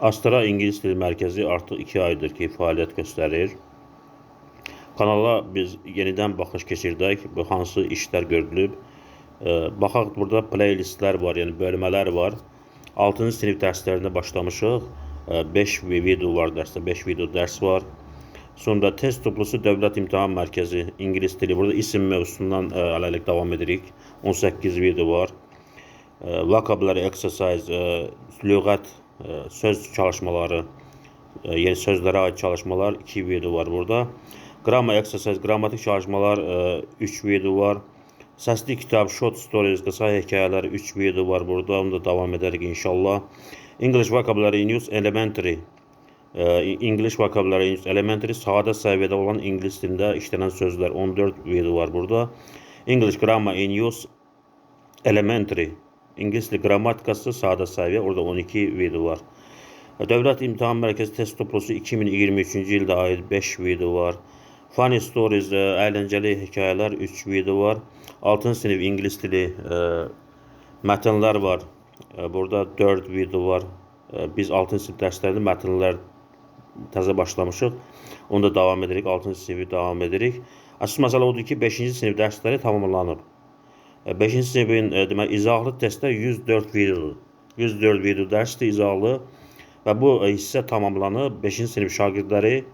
Astara İngilis Dili Mərkəzi artıq 2 aydır ki, fəaliyyət göstərir. Kanala biz yenidən baxış keçirdək. Bu hansı işlər görülüb. Baxaq, burada playlistlər var, yəni bölmələr var. 6-cı sinif dərslərində başlamışıq. 5 video var dərsdə, 5 video dərs var. Sonra test toplusu Dövlət İmtahan Mərkəzi İngilis dili. Burada isim mövzusundan hələlik davam edirik. 18 video var. Vocabulary exercise, lüğət, söz çalışmaları, yeni sözlərə aid çalışmalar 2 video var burada. Grammar exercise, qrammatik çalışmalar 3 video var. Səsli kitab, short stories, qısa hekayələr 3 video var burada. Onu da davam edərik inşallah. English Vocabulary in Use Elementary. English Vocabulary in Use Elementary sadə səviyyədə olan ingilis dilində işlənən sözlər 14 video var burada. English Grammar in Use Elementary. İngilis dili qrammatikası sadə səviyyə, orada 12 video var. Dövlət İmtahan Mərkəzi test toplusu 2023-cü ildə aid 5 video var. Funny Stories, əyləncəli hekayələr 3 video var. 6-cı sinif ingilis dili mətnlər var. Burada 4 video var. Biz 6-cı sinif dərslərində mətnlər təzə başlamışıq. Onu da davam edirik, 6-cı sinifi davam edirik. Əsas məsələ odur ki, 5-ci sinif dərsləri tamamlanıb. 5-ci sinifin izahlı testlər 104 videodur. 104 video dərsdir izahlı və bu hissə tamamlanıb. 5-ci sinif şagirdləri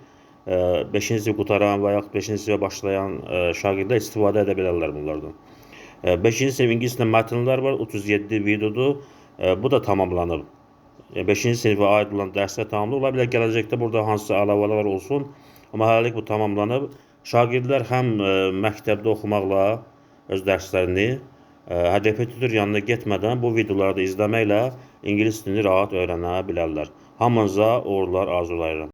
5-ci sinif qutaran və yaxud 5-ci sinifə başlayan şagirdlər istifadə edə bilərlər bunlardan. 5-ci sinif ingilis dilində mətnlər var, 37 videodur. Bu da tamamlanıb. 5-ci sinifə aid olan dərslər tamamlanıb. Ola bilər gələcəkdə burada hansısa əlavələr olsun. Amma hələlik bu tamamlanıb. Şagirdlər həm məktəbdə oxumaqla öz dərslərini repetitor yanına getmədən bu videoları da izləməklə ingilis dilini rahat öyrənə bilərlər. Hamınıza uğurlar arzulayıram.